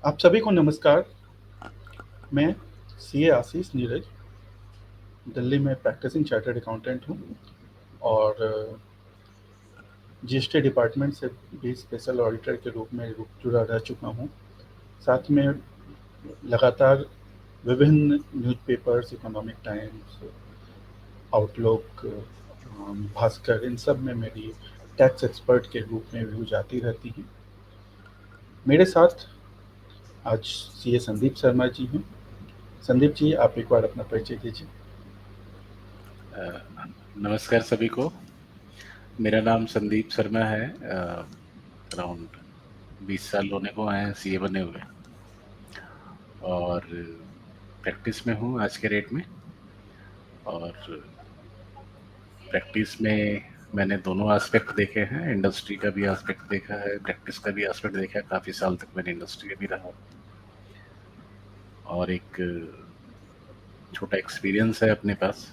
आप सभी को नमस्कार। मैं सीए आशीष नीरज, दिल्ली में प्रैक्टिसिंग चार्टर्ड अकाउंटेंट हूँ और जीएसटी डिपार्टमेंट से भी स्पेशल ऑडिटर के रूप में जुड़ा रह चुका हूँ। साथ में लगातार विभिन्न newspapers, economic times, outlook, Bhaskar, इन सब में मेरी टैक्स एक्सपर्ट के रूप में व्यू जाती रहती हैं। मेरे साथ आज सीए संदीप शर्मा जी हैं। संदीप जी, आप एक बार अपना परिचय दीजिए। अ, नमस्कार सभी को। मेरा नाम संदीप शर्मा है। अराउंड 20 साल होने को आए हैं सीए बने हुए, और प्रैक्टिस में हूँ आज के डेट में। और प्रैक्टिस में मैंने दोनों एस्पेक्ट देखे हैं, इंडस्ट्री का भी एस्पेक्ट देखा है, प्रैक्टिस का भी एस्पेक्ट देखा है। काफ़ी साल तक मैंने इंडस्ट्री में भी रहा, और एक छोटा एक्सपीरियंस है अपने पास।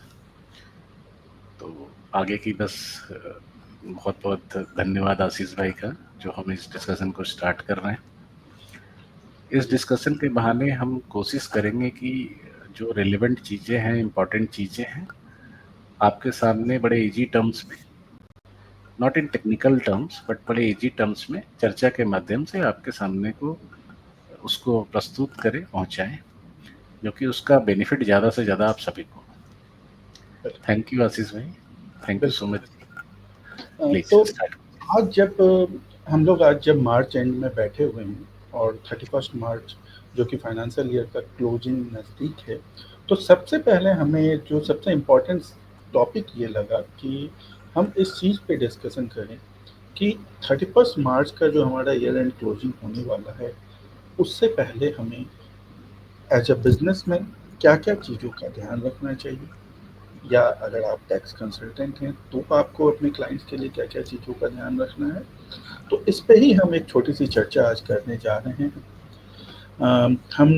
तो आगे की बस बहुत बहुत धन्यवाद आशीष भाई का, जो हम इस डिस्कशन को स्टार्ट कर रहे हैं। इस डिस्कशन के बहाने हम कोशिश करेंगे कि जो रिलेवेंट चीज़ें हैं, इम्पॉर्टेंट चीज़ें हैं, आपके सामने बड़े इजी टर्म्स में, not in technical terms but बड़े इजी टर्म्स में चर्चा के माध्यम से आपके सामने को उसको प्रस्तुत करें, पहुंचाएं, जो कि उसका बेनिफिट ज़्यादा से ज़्यादा आप सभी को। थैंक यू आशीष भाई, थैंक यू सो बिल्कुल। मच। प्लीज तो स्टार्ट। हम लोग आज जब मार्च एंड में बैठे हुए हैं और 31 मार्च जो कि फाइनेंशियल ईयर का क्लोजिंग नज़दीक है, तो सबसे पहले हमें जो सबसे इम्पोर्टेंट टॉपिक ये लगा कि हम इस चीज़ पे डिस्कशन करें कि 31 मार्च का जो हमारा ईयर एंड क्लोजिंग होने वाला है, उससे पहले हमें एज अ बिजनेसमैन क्या-क्या चीज़ों का ध्यान रखना चाहिए, या अगर आप टैक्स कंसल्टेंट हैं तो आपको अपने क्लाइंट्स के लिए क्या-क्या चीज़ों का ध्यान रखना है। तो इस पे ही हम एक छोटी सी चर्चा आज करने जा रहे हैं। हम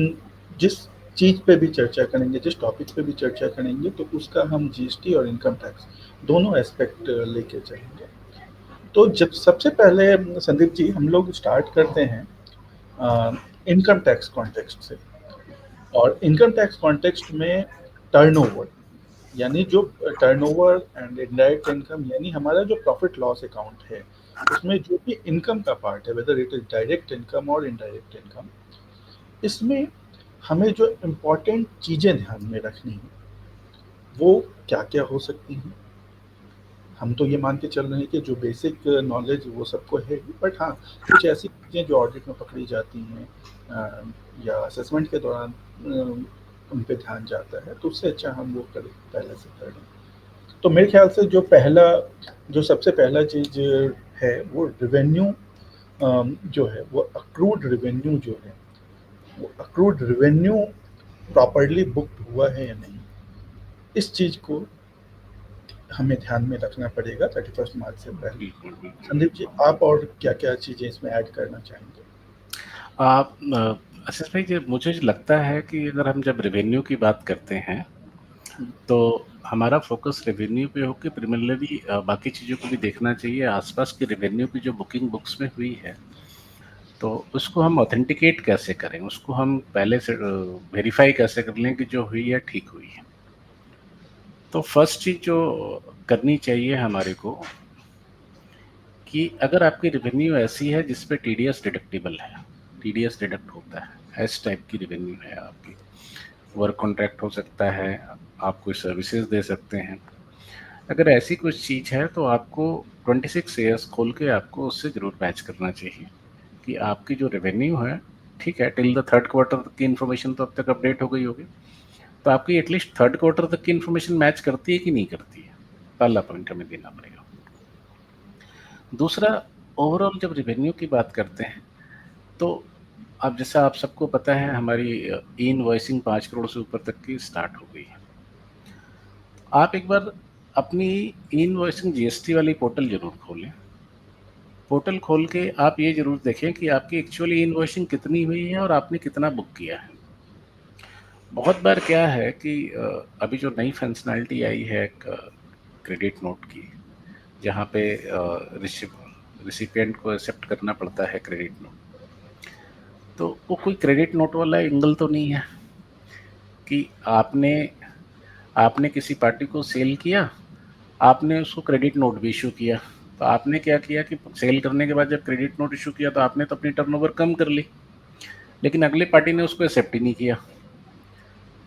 जिस चीज़ पे भी चर्चा करेंगे, जिस टॉपिक पे भी चर्चा करेंगे, तो उसका हम जीएसटी और इनकम टैक्स दोनों एस्पेक्ट लेके चलेंगे। तो जब सबसे पहले संदीप जी हम लोग स्टार्ट करते हैं इनकम टैक्स कॉन्टेक्स्ट से। और इनकम टैक्स कॉन्टेक्स्ट में टर्नओवर, यानी जो टर्नओवर एंड इनडायरेक्ट इनकम, यानी हमारा जो प्रॉफिट लॉस अकाउंट है, उसमें जो भी इनकम का पार्ट है, whether it is direct income और इनडायरेक्ट इनकम, इसमें हमें जो इम्पोर्टेंट चीज़ें ध्यान में रखनी है वो क्या क्या हो सकती हैं। हम तो ये मान के चल रहे हैं कि जो बेसिक नॉलेज वो सबको है ही, बट हाँ, कुछ ऐसी चीज़ें जो ऑडिट में पकड़ी जाती हैं या असेसमेंट के दौरान उन पे ध्यान जाता है, तो उससे अच्छा हम वो करें, पहले से कर लें। तो मेरे ख्याल से जो सबसे पहला चीज़ है वो रिवेन्यू, जो है वो अक्रूड रिवेन्यू जो है, वो अक्रूड रिवेन्यू प्रॉपर्ली बुक्ड हुआ है या नहीं, इस चीज़ को हमें ध्यान में रखना पड़ेगा 31 मार्च से पहले। बिल्कुल बिल्कुल। संदीप जी, आप और क्या क्या चीज़ें इसमें ऐड करना चाहेंगे? आप आशीष भाई, मुझे लगता है कि अगर हम जब रेवेन्यू की बात करते हैं, तो हमारा फोकस रेवेन्यू पे हो कि प्रिमिनरी बाकी चीज़ों को भी देखना चाहिए। आसपास की रेवेन्यू की जो बुकिंग बुक्स में हुई है, तो उसको हम ऑथेंटिकेट कैसे करें, उसको हम पहले से वेरीफाई कैसे कर लें कि जो हुई है ठीक हुई है। तो फर्स्ट चीज़ जो करनी चाहिए हमारे को, कि अगर आपकी रेवेन्यू ऐसी है जिसपे टीडीएस डिडक्टिबल है, टीडीएस डिडक्ट होता है, इस टाइप की रेवेन्यू है आपकी, वर्क कॉन्ट्रैक्ट हो सकता है, आप कोई सर्विसेज दे सकते हैं, अगर ऐसी कुछ चीज़ है तो आपको 26 ईयर्स खोल के आपको उससे ज़रूर मैच करना चाहिए कि आपकी जो रेवेन्यू है, ठीक है, टिल द थर्ड क्वार्टर तक की इन्फॉर्मेशन तो अब तक अपडेट हो गई होगी, तो आपकी एटलीस्ट थर्ड क्वार्टर तक की इन्फॉर्मेशन मैच करती है कि नहीं करती है, पहला पॉइंट हमें देना पड़ेगा। दूसरा, ओवरऑल जब रेवेन्यू की बात करते हैं, तो अब जैसा आप सबको पता है, हमारी ई इनवॉइसिंग 5 करोड़ से ऊपर तक की स्टार्ट हो गई है। आप एक बार अपनी ई इनवॉइसिंग जीएसटी वाली पोर्टल जरूर खोलें। पोर्टल खोल के आप ये जरूर देखें कि आपकी एक्चुअली इनवॉइसिंग कितनी हुई है और आपने कितना बुक किया है। बहुत बार क्या है कि अभी जो नई फंक्शनैलिटी आई है क्रेडिट नोट की, जहाँ पे रिसिपिएंट को एक्सेप्ट करना पड़ता है क्रेडिट नोट, तो वो कोई क्रेडिट नोट वाला एंगल तो नहीं है कि आपने आपने किसी पार्टी को सेल किया, आपने उसको क्रेडिट नोट भी इश्यू किया। तो आपने क्या किया कि सेल करने के बाद जब क्रेडिट नोट इश्यू किया तो आपने तो अपनी टर्नओवर कम कर ली, लेकिन अगले पार्टी ने उसको एक्सेप्ट ही नहीं किया।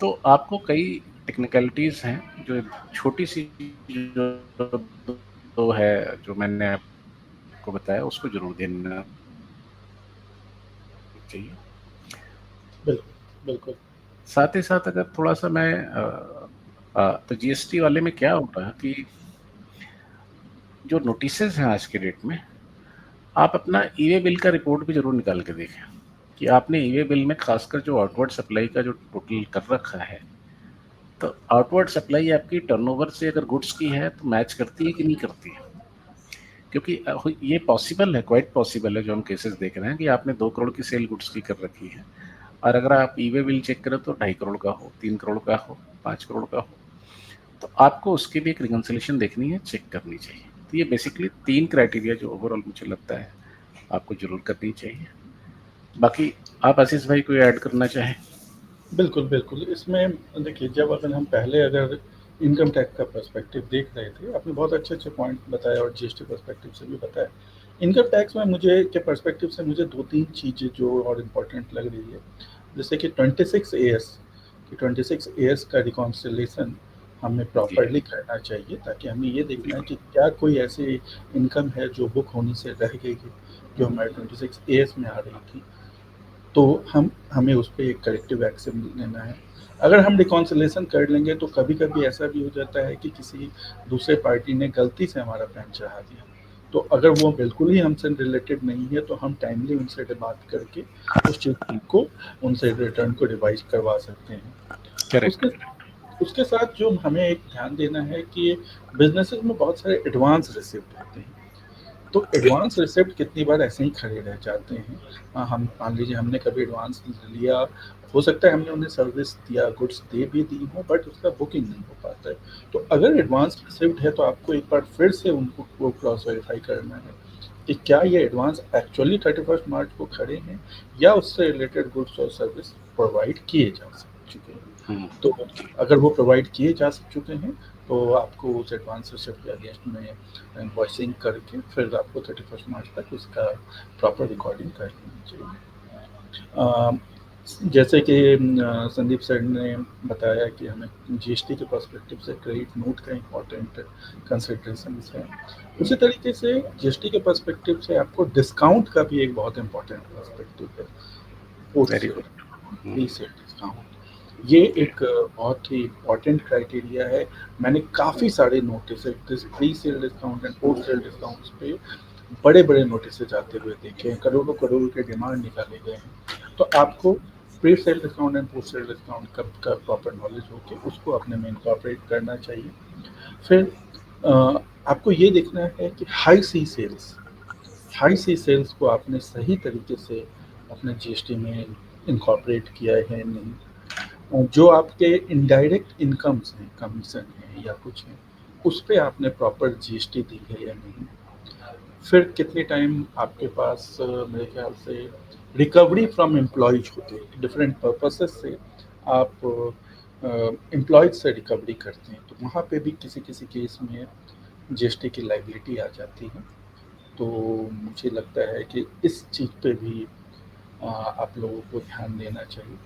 तो आपको कई टेक्निकलिटीज हैं जो छोटी सी जो तो है जो मैंने आपको बताया उसको जरूर देना चाहिए। बिल्कुल, बिल्कुल। साथ ही साथ अगर थोड़ा सा मैं तो जीएसटी वाले में क्या होता है कि जो नोटिसेस हैं आज के डेट में, आप अपना ई वे बिल का रिपोर्ट भी जरूर निकाल के देखें कि आपने ई वे बिल में खासकर जो आउटवर्ड सप्लाई का जो टोटल कर रखा है, तो आउटवर्ड सप्लाई आपकी टर्नओवर से अगर गुड्स की है तो मैच करती है कि नहीं करती है। क्योंकि ये पॉसिबल है, क्वाइट पॉसिबल है जो हम केसेस देख रहे हैं कि आपने 2 करोड़ की सेल गुड्स की कर रखी है और अगर आप ई वे बिल चेक करें तो 2.5 करोड़ का हो, 3 करोड़ का हो, 5 करोड़ का हो, तो आपको उसकी भी एक रिकंसिलेशन देखनी है, चेक करनी चाहिए। तो ये बेसिकली 3 क्राइटेरिया जो ओवरऑल मुझे लगता है आपको जरूर करनी चाहिए। बाकी आप आशीष भाई कोई ऐड करना चाहें? बिल्कुल, बिल्कुल। इसमें देखिए, जब अगर हम पहले अगर इनकम टैक्स का पर्सपेक्टिव देख रहे थे, आपने बहुत अच्छे-अच्छे पॉइंट बताए और जीएसटी पर्सपेक्टिव से भी बताया। इनकम टैक्स में मुझे के पर्सपेक्टिव से मुझे 2-3 चीज़ें जो और इम्पोर्टेंट लग रही है, जैसे कि 26 एएस कि 26 एएस का रिकॉन्सिलिएशन हमें जी। प्रॉपर्ली करना चाहिए, ताकि हमें ये देखना है कि क्या कोई ऐसी इनकम है जो बुक होने से रह गई है, जो हमारे 26 एएस में आ रही थी। तो हमें उस पे एक करेक्टिव एक्शन लेना है। अगर हम रिकॉन्सिलिएशन कर लेंगे तो कभी-कभी ऐसा भी हो जाता है कि किसी दूसरे पार्टी ने गलती से हमारा पैन चढ़ा दिया। तो अगर वो बिल्कुल ही हमसे रिलेटेड नहीं है तो हम टाइमली उनसे बात करके उस चीज़ को उनसे रिटर्न को रिवाइज़ करवा सकते हैं। करेक्ट। उसके उसके साथ जो हमें एक ध्यान देना है कि बिज़नेसेस में बहुत सारे एडवांस रिसिप्ट होते हैं। तो एडवांस रिसिप्ट कितनी बार ऐसे ही खड़े रह जाते हैं। हम मान लीजिए हमने कभी एडवांस लिया, हो सकता है हमने उन्हें सर्विस दिया, गुड्स दे भी दी हो, बट उसका बुकिंग नहीं हो पाता है। तो अगर एडवांस रिसिप्ट है तो आपको एक बार फिर से उनको वो क्रॉस वेरीफाई करना है कि क्या ये एडवांस एक्चुअली 31 मार्च को खड़े हैं या उससे रिलेटेड गुड्स और सर्विस प्रोवाइड किए जा चुके हैं। तो जी। अगर वो प्रोवाइड किए जा चुके हैं तो आपको उस एडवांस रिसिप्ट के अगेंस्ट में इनवॉइसिंग करके फिर आपको 31 मार्च तक उसका प्रॉपर रिकॉर्डिंग कर लेनी चाहिए। जैसे कि संदीप सर ने बताया कि हमें जीएसटी के पर्सपेक्टिव से क्रेडिट नोट का इम्पोर्टेंट कंसिडरेशंस है। उसी तरीके से जीएसटी के पर्सपेक्टिव से आपको डिस्काउंट का भी एक बहुत इम्पोर्टेंट पर्सपेक्टिव है। Post very sale, good. Pre sale discount, ये एक बहुत ही इम्पोर्टेंट क्राइटेरिया है। मैंने काफ़ी सारे notice pre sale discount and post sale discounts पे बड़े-बड़े नोटिसेज आते हुए देखे हैं, करोड़ों-करोड़ों के डिमांड निकाले गए हैं। तो आपको pre sale discount and post sale discount का प्रॉपर नॉलेज हो के उसको अपने में इनकॉर्पोरेट करना चाहिए। फिर आपको ये देखना है कि हाई सी सेल्स को आपने सही तरीके से अपने जीएसटी में इनकॉर्पोरेट किया है या नहीं। जो आपके इनडायरेक्ट इनकम्स हैं, कमीशन है या कुछ है, उस पे आपने प्रॉपर जीएसटी दी है या नहीं। फिर कितने टाइम आपके पास मेरे ख्याल से रिकवरी फ्रॉम एम्प्लॉयज होते हैं, डिफरेंट पर्पसेस से आप एम्प्लॉयज से रिकवरी करते हैं, तो वहाँ पे भी किसी किसी केस में जीएसटी की लाइबिलिटी आ जाती है। तो मुझे लगता है कि इस चीज़ पे भी आप लोगों को ध्यान देना चाहिए।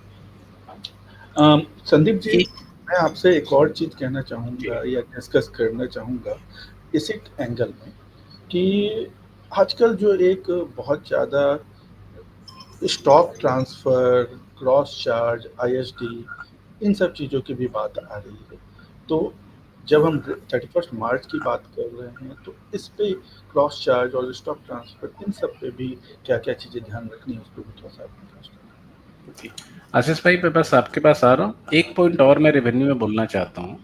संदीप जी, एक मैं आपसे एक और चीज़ कहना जी। चाहूँगा या डिस्कस करना चाहूँगा इसी एंगल में कि आजकल जो एक बहुत ज़्यादा stock transfer, cross charge, ISD, इन सब चीज़ों की भी बात आ रही है। तो जब हम 31 मार्च की बात कर रहे हैं तो इस पे क्रॉस चार्ज और स्टॉक ट्रांसफ़र इन सब पे भी क्या-क्या चीज़ें ध्यान रखनी है, उसको भी थोड़ा-सा आप बताएँ? जी। आशीष भाई मैं बस आपके पास आ रहा हूँ। एक पॉइंट और मैं रेवेन्यू में बोलना चाहता हूँ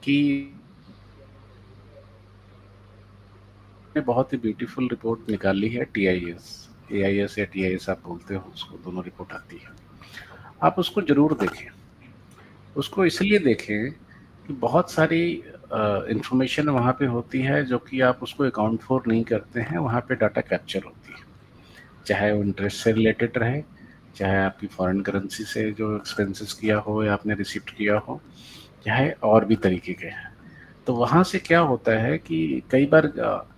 कि बहुत ही ब्यूटीफुल रिपोर्ट निकाली है टीआईएस, एआईएस या टीआईएस आप बोलते हो उसको, दोनों रिपोर्ट आती है। आप उसको जरूर देखें। उसको इसलिए देखें कि बहुत सारी इंफॉर्मेशन वहाँ पे होती है जो कि आप उसको अकाउंट फॉर नहीं करते हैं, वहाँ पे डाटा कैप्चर होती है। चाहे वो इंटरेस्ट से रिलेटेड रहे, चाहे आपकी फॉरेन करेंसी से जो एक्सपेंसेस किया हो या आपने रिसिप्ट किया हो, चाहे और भी तरीके के हैं। तो वहाँ से क्या होता है कि कई बार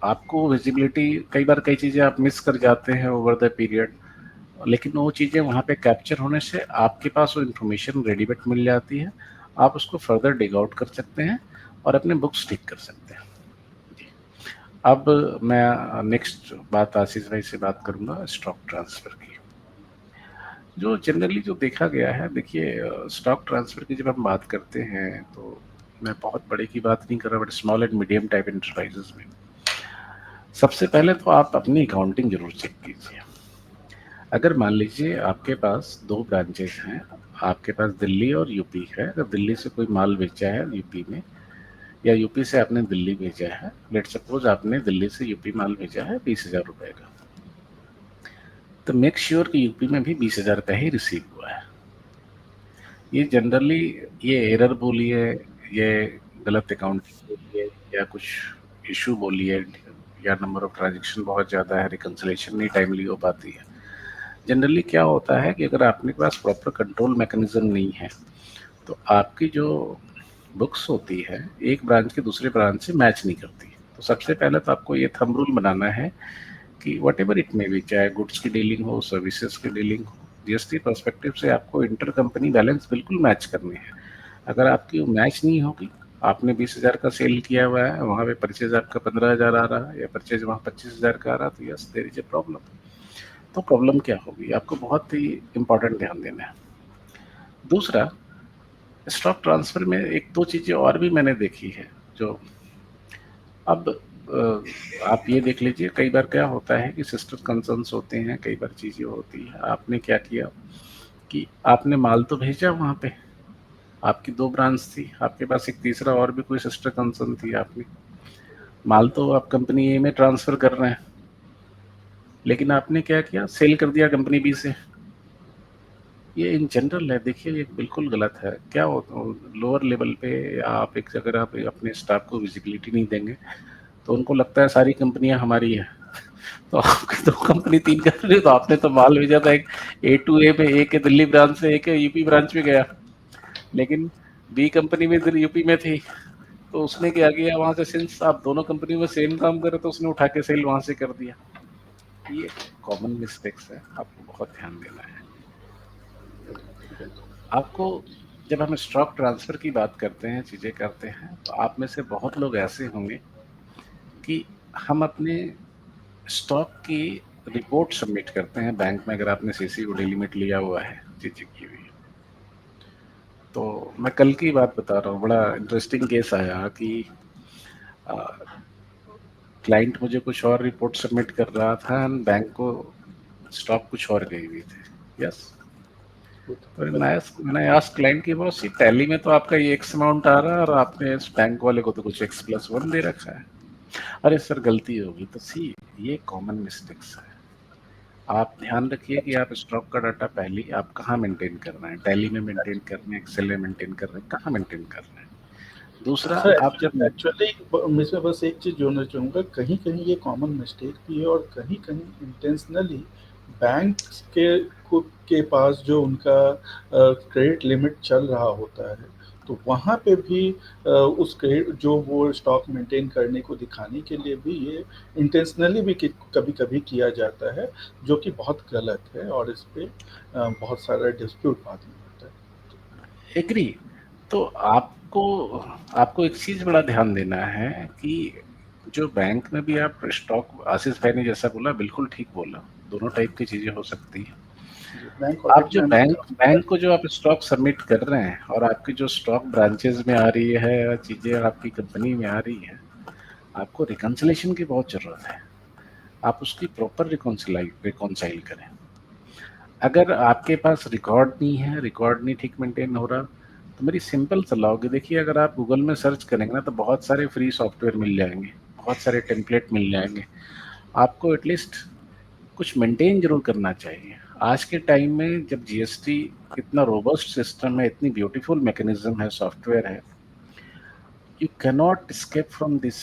आपको विजिबिलिटी, कई बार कई चीज़ें आप मिस कर जाते हैं ओवर द पीरियड, लेकिन वो चीज़ें वहाँ पे कैप्चर होने से आपके पास वो इन्फॉर्मेशन रेडीमेड मिल जाती है, आप उसको फर्दर डिग आउट कर सकते हैं और अपने बुक्स ठीक कर सकते हैं। जी। अब मैं नेक्स्ट बात आशीष भाई से बात करूंगा स्टॉक ट्रांसफर की। जो जनरली जो देखा गया है, देखिए स्टॉक ट्रांसफर की जब हम बात करते हैं तो मैं बहुत बड़े की बात नहीं कर रहा, but small and medium type enterprises में सबसे पहले तो आप अपनी अकाउंटिंग जरूर चेक कीजिए। अगर मान लीजिए आपके पास 2 ब्रांचेस हैं, आपके पास दिल्ली और यूपी है, अगर दिल्ली से कोई माल बेचा है यूपी में, या यूपी से आपने दिल्ली भेजा है, लेट सपोज आपने दिल्ली से यूपी माल भेजा है 20,000 रुपए का, तो मेक श्योर कि यूपी में भी 20,000 का ही रिसीव हुआ है। ये जनरली, ये एरर बोलिए, ये गलत अकाउंटिंग बोलिए, या कुछ इशू बोलिए, या नंबर ऑफ ट्रांजेक्शन बहुत ज़्यादा है, रिकन्सिलेशन नहीं टाइमली हो पाती है। जनरली क्या होता है कि अगर आपके पास प्रॉपर कंट्रोल मैकेनिज्म नहीं है, तो आपकी जो बुक्स होती है एक ब्रांच के दूसरे ब्रांच से मैच नहीं करती। तो सबसे पहले तो आपको ये थंब रूल बनाना है कि what ever it may be, चाहे गुड्स की डीलिंग हो, सर्विसेज की डीलिंग हो, जीएसटी पर्सपेक्टिव से आपको इंटर कंपनी बैलेंस बिल्कुल मैच करने हैं। अगर आपकी वो मैच नहीं होगी, आपने 20,000 का सेल किया हुआ है, वहाँ पे परचेज आपका 15,000 आ रहा है, या परचेज वहाँ 25,000 का आ रहा है, तो yes there is a problem. तो प्रॉब्लम क्या होगी, आपको बहुत ही इंपॉर्टेंट ध्यान देना है। दूसरा, स्टॉक ट्रांसफर में एक दो चीज़ें और भी मैंने देखी है जो, अब आप ये देख लीजिए, कई बार क्या होता है कि सिस्टर कंसर्न्स होते हैं, कई बार चीज़ें होती है। आपने क्या किया कि आपने माल तो भेजा वहाँ पे, आपकी 2 ब्रांच थी, आपके पास एक तीसरा और भी कोई सिस्टर कंसर्न थी, आपने माल तो आप कंपनी ए में ट्रांसफ़र कर रहे हैं, लेकिन आपने क्या किया, सेल कर दिया कंपनी बी से। ये इन जनरल है, देखिए ये बिल्कुल गलत है। क्या होता, लोअर लेवल पे आप एक, अगर आप अपने स्टाफ को विजिबिलिटी नहीं देंगे तो उनको लगता है सारी कंपनियां हमारी है। तो आपकी 2 कंपनी 3 कंपनी, तो आपने तो माल भेजा था एक ए टू ए पे, एक है दिल्ली ब्रांच से, एक है यूपी ब्रांच में गया, लेकिन बी कंपनी में यूपी में थी, तो उसने क्या किया वहां से, सिंस आप दोनों कंपनी में सेम काम कर रहे, तो उसने उठा के सेल वहां से कर दिया। ये कॉमन मिस्टेक्स है, आपको बहुत ध्यान देना है। आपको, जब हम स्टॉक ट्रांसफर की बात करते हैं, चीजें करते हैं, तो आप में से बहुत लोग ऐसे होंगे कि हम अपने स्टॉक की रिपोर्ट सबमिट करते हैं बैंक में, अगर आपने सीसी लिमिट लिया हुआ है, चीजें की हुई है। तो मैं कल की बात बता रहा हूँ, बड़ा इंटरेस्टिंग केस आया कि क्लाइंट मुझे कुछ और रिपोर्ट सबमिट कर रहा था, बैंक को स्टॉक कुछ और गई हुई थी। यस, तो मैंने आस्क क्लाइंट की, बॉस ये टैली में तो आपका ये एक्स अमाउंट आ रहा है और आपने इस बैंक वाले को तो कुछ x+1 दे रखा है। अरे सर गलती होगी। तो सी, ये कॉमन मिस्टेक्स है। आप ध्यान रखिए कि आप स्टॉक का डाटा पहले आप कहाँ मेंटेन कर रहे हैं, टैली में मेंटेन कर रहे हैं, एक्सेल में मेंटेन कर रहे हैं, कहाँ मेंटेन कर रहे हैं। दूसरा, सर आप जब एक्चुअली मैं इसमें बस एक चीज़ जोड़ना चाहूँगा, कहीं-कहीं ये कॉमन मिस्टेक भी है और कहीं-कहीं इंटेंशनली बैंक्स के पास जो उनका क्रेडिट लिमिट चल रहा होता है, तो वहाँ पे भी उस क्रेडिट जो वो स्टॉक मेंटेन करने को दिखाने के लिए भी ये इंटेंशनली भी कभी-कभी किया जाता है, जो कि बहुत गलत है और इस पे बहुत सारा डिस्प्यूट बाद में होता है। एग्री, तो आपको आपको एक चीज बड़ा ध्यान देना है कि जो बैंक में भी आप स्टॉक, आशीष भाई ने जैसा बोला बिल्कुल ठीक बोला, दोनों टाइप की चीजें हो सकती है। बैंक आप ऑडिट जो में हमें बैंक काफ़ी बैंक को सारी जो आप स्टॉक सबमिट कर रहे हैं और आपकी जो स्टॉक ब्रांचेज में आ रही है या चीजें आपकी कंपनी में आ रही है, आपको रिकन्सिलेशन की बहुत जरूरत है। आप उसकी प्रॉपर रिकॉन्साइल करें। अगर आपके पास रिकॉर्ड नहीं है, रिकॉर्ड नहीं ठीक मेंटेन हो रहा, तो मेरी सिंपल सलाह होगी, देखिए अगर आप गूगल में सर्च करेंगे ना, तो बहुत सारे फ्री सॉफ्टवेयर मिल जाएंगे, बहुत सारे टेम्पलेट मिल जाएंगे। आपको एटलीस्ट कुछ मेंटेन जरूर करना चाहिए। आज के टाइम में जब जीएसटी इतना रोबस्ट सिस्टम है, इतनी ब्यूटीफुल मैकेनिज्म है, सॉफ्टवेयर है, you can not escape from this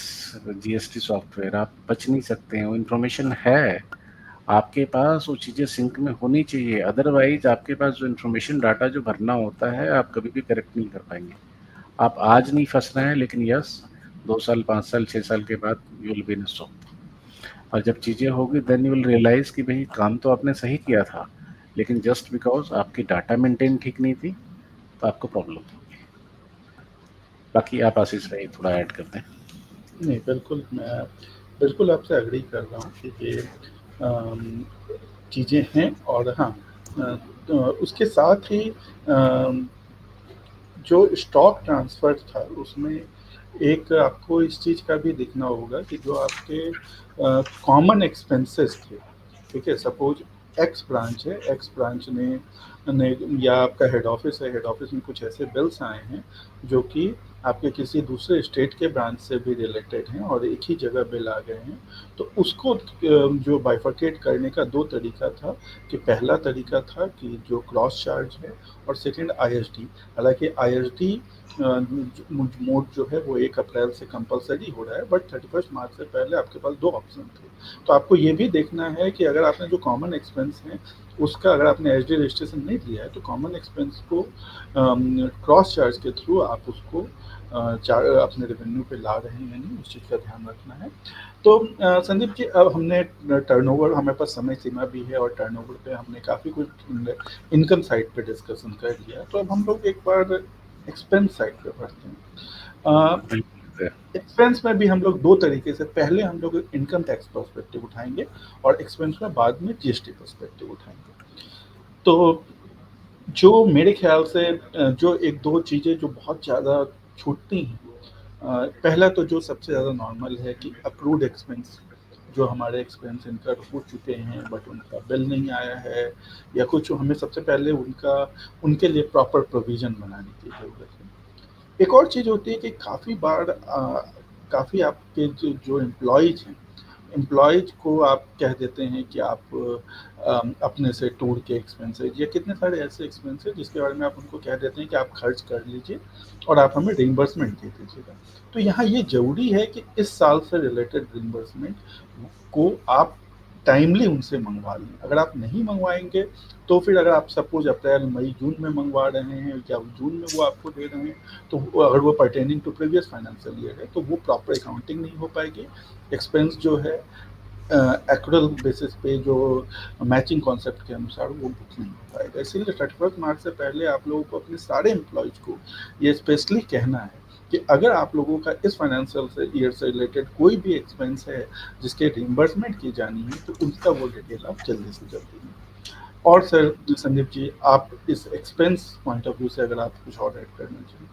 GST software. आप बच नहीं सकते हैं, वो इन्फॉर्मेशन है, आपके पास वो चीज़ें सिंक में होनी चाहिए, अदरवाइज़ आपके पास जो इन्फॉर्मेशन डाटा जो भरना होता है, आप कभी भी करेक्ट नहीं कर पाएँगे। आप आज नहीं फँस रहे हैं, लेकिन यस 2 साल, 5 साल, 6 साल के बाद you will be in a soap. और जब चीज़ें होगी देन यू विल रियलाइज़ कि भई काम तो आपने सही किया था, लेकिन जस्ट बिकॉज़ आपकी डाटा मेंटेन ठीक नहीं थी, तो आपको प्रॉब्लम होगी। बाकी आप आशीष भाई थोड़ा ऐड कर दें। नहीं, बिल्कुल, मैं बिल्कुल आपसे एग्री कर रहा हूँ कि ये अम, चीज़ें हैं और हाँ, उसके साथ ही जो स्टॉक ट्रांसफ़र था, उसमें एक आपको इस चीज़ का भी देखना होगा कि जो आपके कॉमन एक्सपेंसेस थे, ठीक है? सपोज़ एक्स ब्रांच है, एक्स ब्रांच ने या आपका हेड ऑफ़िस है, हेड ऑफ़िस में कुछ ऐसे बिल्स आए हैं, जो कि आपके किसी दूसरे स्टेट के ब्रांच से भी रिलेटेड हैं और एक ही जगह बिल आ गए हैं। तो उसको जो बाइफरकेट करने का 2 तरीका था कि पहला तरीका था कि जो क्रॉस चार्ज है और सेकंड आईएसडी। हालाँकि आईएसडी मोड जो है वो 1 अप्रैल से कंपल्सरी हो रहा है, बट 31 मार्च से पहले आपके पास 2 ऑप्शन थे। तो आपको ये भी देखना है कि अगर आपने जो कॉमन एक्सपेंस है, उसका अगर आपने एसडी रजिस्ट्रेशन नहीं दिया है, तो कॉमन एक्सपेंस को क्रॉस चार्ज के थ्रू आप उसको अपने रेवेन्यू पे ला रहे हैं या नहीं, उस चीज़ का ध्यान रखना है। तो संदीप जी, अब हमने टर्नओवर, हमारे पास समय सीमा भी है और टर्नओवर पे हमने काफ़ी कुछ इनकम साइड पे डिस्कशन कर लिया, तो अब हम लोग एक बार एक्सपेंस साइड पे बढ़ते हैं। बिल्कुल। एक्सपेंस में भी हम लोग 2 तरीके से, पहले हम लोग इनकम टैक्स पर्सपेक्टिव उठाएँगे और एक्सपेंस में बाद में जीएसटी पर्सपेक्टिव उठाएँगे। तो जो मेरे ख़्याल से जो 1-2 चीज़ें जो बहुत ज़्यादा छूटती हैं, पहला तो जो सबसे ज़्यादा नॉर्मल है कि अक्रूड एक्सपेंस, जो हमारे एक्सपेंस इनकर हो चुके हैं बट उनका बिल नहीं आया है या कुछ, हमें सबसे पहले उनके लिए प्रॉपर प्रोविज़न बनाने की ज़रूरत है। एक और चीज़ होती है कि काफ़ी बार काफ़ी आपके जो एम्प्लॉइज़ हैं, एम्प्लॉइज़ को आप कह देते हैं कि आप अपने से टूर के एक्सपेंसेस या कितने सारे ऐसे एक्सपेंसेस जिसके बारे में आप उनको कह देते हैं कि आप खर्च कर लीजिए और आप हमें रिइंबर्समेंट दे दीजिएगा। तो यहाँ ये ज़रूरी है कि इस साल से रिलेटेड रिइंबर्समेंट को आप टाइमली उनसे मँगवा लें। अगर आप नहीं मँगवाएँगे, तो फिर अगर आप सपोज़ अप्रैल, मई, जून में मँगवा रहे हैं या जून में वो आपको दे रहे हैं, तो अगर वो pertaining to previous financial year है, तो वो प्रॉपर अकाउंटिंग नहीं हो पाएगी। एक्सपेंस जो है एक्रूअल बेसिस पे, जो मैचिंग कॉन्सेप्ट के अनुसार वो बुक नहीं हो पाएगा। इसीलिए 31 मार्च से पहले आप लोगों को अपने सारे एम्प्लॉइज़ को ये स्पेशली कहना है कि अगर आप लोगों का इस फाइनेंशियल से ईयर से रिलेटेड कोई भी एक्सपेंस है जिसके रिइंबर्समेंट की जानी है, तो उसका वो डिटेल आप जल्दी से जल्दी दें। और सर संदीप जी, आप इस एक्सपेंस पॉइंट ऑफ व्यू से अगर आप कुछ और ऐड करना चाहें।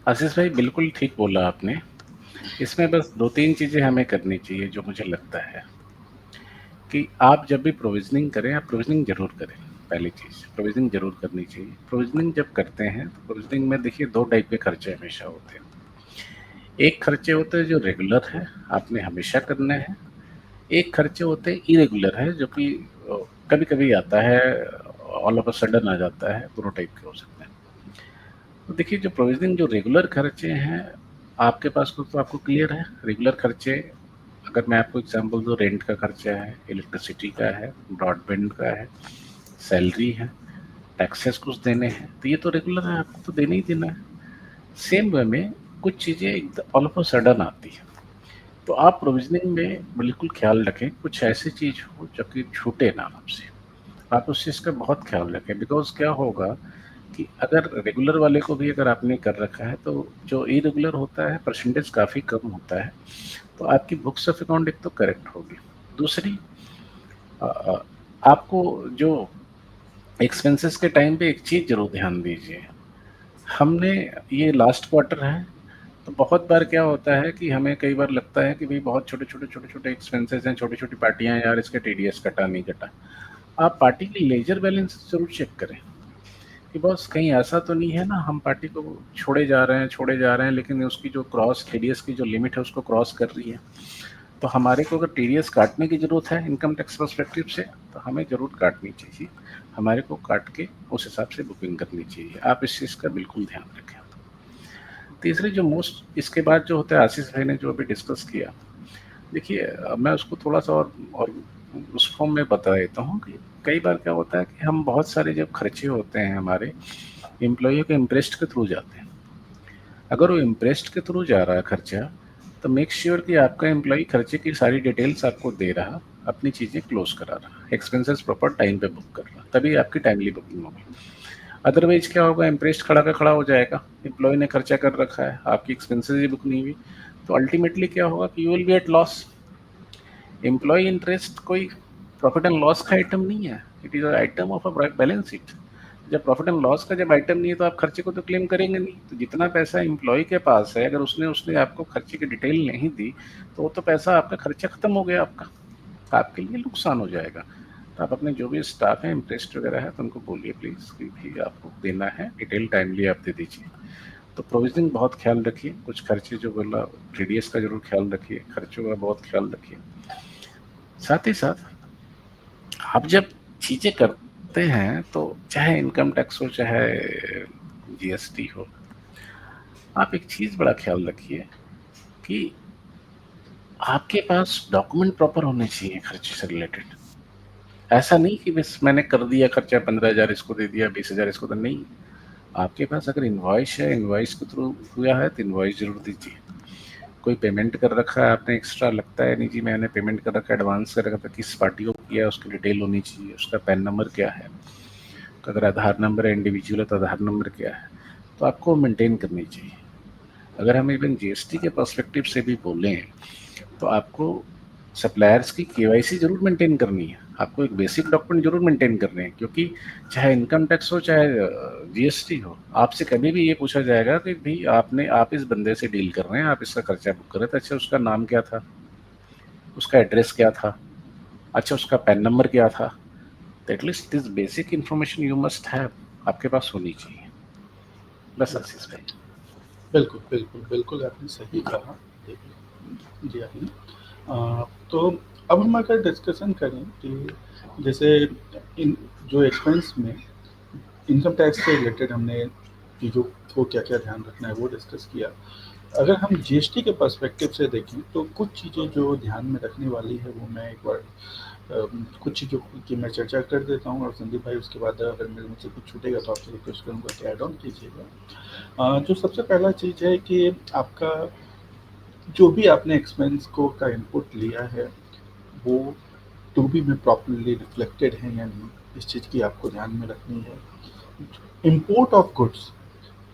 आशीष भाई बिल्कुल ठीक बोला आपने। इसमें बस 2-3 चीज़ें हमें करनी चाहिए जो मुझे लगता है कि आप जब भी प्रोविज़निंग करें, आप प्रोविज़निंग ज़रूर करें। पहली चीज़ प्रोविज़निंग ज़रूर करनी चाहिए। प्रोविज़निंग जब करते हैं तो प्रोविज़निंग में देखिए 2 टाइप के खर्चे हमेशा होते हैं। एक खर्चे होते हैं जो रेगुलर है, आपने हमेशा करने हैं। एक खर्चे होते हैं इरेगुलर है जो कि कभी-कभी आता है, ऑल ऑफ अ सडन आ जाता है, दोनों टाइप के हो सकते हैं। तो देखिए जो प्रोविज़निंग जो रेगुलर खर्चे हैं, आपके पास तो आपको क्लियर है, रेगुलर खर्चे अगर मैं आपको एग्ज़ाम्पल दूँ, रेंट का खर्चा है, इलेक्ट्रिसिटी का है, ब्रॉडबैंड का है, सैलरी है, टैक्सेस कुछ देने हैं, तो ये तो रेगुलर है, आपको तो देना ही देना है। सेम वे में कुछ चीज़ें ऑल ऑफ अ सडन आती हैं, तो आप प्रोविज़निंग में बिल्कुल ख़्याल रखें, कुछ ऐसी चीज़ हो जो कि छूटे ना आपसे। आप उस चीज़ का बहुत ख़्याल रखें, बिकॉज़ क्या होगा कि अगर रेगुलर वाले को भी अगर आपने कर रखा है, तो जो इरेगुलर होता है, परसेंटेज काफ़ी कम होता है, तो आपकी बुक्स ऑफ अकाउंट एक तो करेक्ट होगी। दूसरी आपको जो एक्सपेंसेस के टाइम पे एक चीज़ ज़रूर ध्यान दीजिए, हमने ये लास्ट क्वार्टर है, तो बहुत बार क्या होता है कि हमें कई बार लगता है कि भई बहुत छोटे-छोटे एक्सपेंसेस हैं, छोटी-छोटी पार्टियाँ हैं, यार इसका टीडीएस कटा नहीं कटा। आप पार्टी की लेजर बैलेंस ज़रूर चेक करें कि बॉस कहीं ऐसा तो नहीं है ना हम पार्टी को छोड़े जा रहे हैं लेकिन उसकी जो क्रॉस टीडीएस की जो लिमिट है उसको क्रॉस कर रही है। तो हमारे को अगर टीडीएस काटने की ज़रूरत है इनकम टैक्स पर्सपेक्टिव से, तो हमें ज़रूर काटनी चाहिए। हमारे को काट के उस हिसाब से बुकिंग करनी चाहिए। आप इस चीज़ का बिल्कुल ध्यान रखें। तीसरी जो मोस्ट इसके बाद जो होता है, आशीष भाई ने जो अभी डिस्कस किया, देखिए मैं उसको थोड़ा-सा और उस फॉर्म में बता देता हूँ कि कई बार क्या होता है कि हम बहुत सारे जब खर्चे होते हैं हमारे एम्प्लॉय के इम्प्रेस्ड के थ्रू जाते हैं। अगर वो इम्प्रेस्ड के थ्रू जा रहा है खर्चा, तो मेक श्योर कि आपका एम्प्लॉय खर्चे की सारी डिटेल्स आपको दे रहा, अपनी चीज़ें क्लोज करा रहा, एक्सपेंसेस प्रॉपर टाइम पे बुक कर रहा, तभी आपकी टाइमली बुकिंग होगी। अदरवाइज क्या होगा, इम्प्रेस्ड खड़ा का खड़ा हो जाएगा, एम्प्लॉय ने खर्चा कर रखा है, आपकी एक्सपेंसेस ही बुक नहीं हुई, तो अल्टीमेटली क्या होगा कि you will be at loss. Employ interest कोई प्रॉफिट एंड लॉस का आइटम नहीं है, it is item of a balance sheet. जब प्रॉफिट एंड लॉस का जब आइटम नहीं है तो आप खर्चे को तो क्लेम करेंगे नहीं। तो जितना पैसा एम्प्लॉय के पास है, अगर उसने उसने आपको खर्चे की डिटेल नहीं दी, तो वो तो पैसा आपका खर्चा खत्म हो गया, आपका आपके लिए नुकसान हो जाएगा। तो आप अपने जो भी स्टाफ है इंटरेस्ट वगैरह है तो उनको बोलिए प्लीज कि भी आपको देना है, डिटेल टाइमली आप दे दीजिए। तो प्रोविजनिंग बहुत ख्याल रखिए, कुछ खर्चे जो बोला टीडीएस का जरूर ख्याल रखिए, खर्चों का बहुत ख्याल रखिए। साथ ही साथ आप जब चीजें करते हैं तो चाहे इनकम टैक्स हो चाहे जीएसटी हो, आप एक चीज बड़ा ख्याल रखिए कि आपके पास डॉक्यूमेंट प्रॉपर होने चाहिए खर्चे से रिलेटेड। ऐसा नहीं कि बस मैंने कर दिया खर्चा, 15,000 इसको दे दिया, 20,000 इसको तो नहीं। आपके पास अगर इनवॉइस है, इनवॉइस के थ्रू हुआ है तो इनवॉइस जरूर दीजिए। कोई पेमेंट कर रखा है आपने एक्स्ट्रा, लगता है नहीं जी मैंने पेमेंट कर रखा है, एडवांस कर रखा था, किस पार्टी को किया है उसकी डिटेल होनी चाहिए, उसका पैन नंबर क्या है, अगर आधार नंबर है इंडिविजुअल है तो आधार नंबर क्या है, तो आपको मेंटेन करनी चाहिए। अगर हम इवन जीएसटी के पर्सपेक्टिव से भी बोलें तो आपको सप्लायर्स की केवाईसी जरूर मेंटेन करनी है, आपको एक बेसिक डॉक्यूमेंट जरूर मेंटेन करने हैं, क्योंकि चाहे इनकम टैक्स हो चाहे जीएसटी हो, आपसे कभी भी ये पूछा जाएगा कि भाई आप इस बंदे से डील कर रहे हैं, आप इसका खर्चा बुक कर रहे थे, अच्छा उसका नाम क्या था, उसका एड्रेस क्या था, अच्छा उसका पैन नंबर क्या था। तो at least this basic information you must have, आपके पास होनी चाहिए। बस आशीष भाई। बिल्कुल, बिल्कुल, बिल्कुल आपने सही कहा। जी आपने। तो अब हम अगर डिस्कशन करें कि जैसे इन जो एक्सपेंस में इनकम टैक्स से रिलेटेड हमने चीज़ों को क्या-क्या ध्यान रखना है वो डिस्कस किया। अगर हम जीएसटी के पर्सपेक्टिव से देखें तो कुछ चीज़ें जो ध्यान में रखने वाली है वो मैं एक बार कुछ चीज़ों की मैं चर्चा कर देता हूँ और संदीप भाई उसके बाद अगर मेरे मुझसे कुछ छूटेगा तो आपसे रिक्वेस्ट करूँगा कि ऐड ऑन कीजिएगा। जो सबसे पहला चीज़ है कि आपका जो भी आपने एक्सपेंस को का इनपुट लिया है वो टू बी में प्रॉपर्ली रिफ्लेक्टेड है या नहीं, इस चीज़ की आपको ध्यान में रखनी है। Import of goods,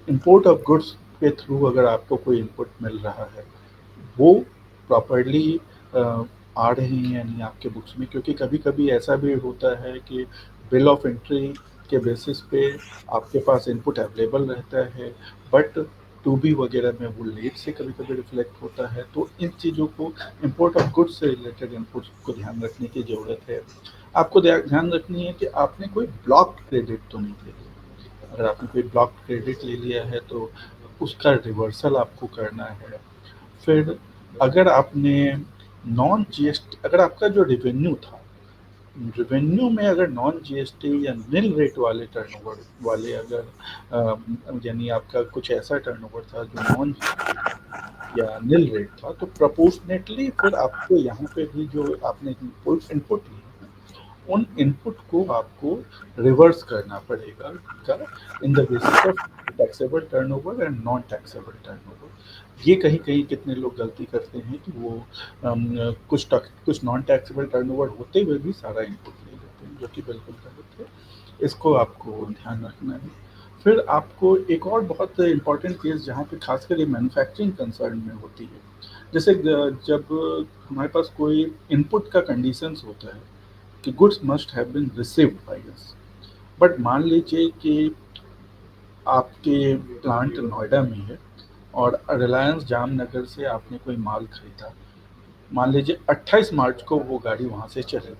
import of goods के थ्रू अगर आपको कोई इनपुट मिल रहा है वो प्रॉपर्ली आ रहे हैं या नहीं आपके बुक्स में, क्योंकि कभी कभी ऐसा भी होता है कि बिल ऑफ एंट्री के बेसिस पे आपके पास इनपुट अवेलेबल रहता है बट टू बी वगैरह में वो लेट से कभी कभी रिफ्लेक्ट होता है। तो इन चीज़ों को इम्पोर्ट ऑफ गुड्स से रिलेटेड इनपुट्स को ध्यान रखने की ज़रूरत है। आपको ध्यान रखनी है कि आपने कोई ब्लॉक क्रेडिट तो नहीं ले लिया। अगर आपने कोई ब्लॉक क्रेडिट ले लिया है तो उसका रिवर्सल आपको करना है। फिर अगर आपने नॉन जीएसटी, अगर आपका जो रेवेन्यू था, रेवेन्यू में अगर नॉन जीएसटी या निल रेट वाले टर्नओवर वाले अगर यानी आपका कुछ ऐसा टर्नओवर था जो नॉन या निल रेट था तो प्रोपोर्शनेटली फिर आपको यहाँ पे भी जो आपने इनपुट लिए हैं उन इनपुट को आपको रिवर्स करना पड़ेगा का in the basis of taxable turnover and non taxable turnover. ये कहीं कहीं कितने लोग गलती करते हैं कि वो कुछ नॉन टैक्सेबल टर्नओवर होते हुए भी सारा इनपुट ले लेते हैं, जो कि बिल्कुल गलत है। इसको आपको ध्यान रखना है। फिर आपको एक और बहुत इम्पोर्टेंट केस जहाँ पे खासकर ये मैन्युफैक्चरिंग कंसर्न में होती है, जैसे जब हमारे पास कोई इनपुट का कंडीशंस होता है कि goods must have been received by us, but मान लीजिए कि आपके प्लांट नोएडा में है और रिलायंस जामनगर से आपने कोई माल खरीदा। मान लीजिए 28 मार्च को वो गाड़ी वहाँ से चली,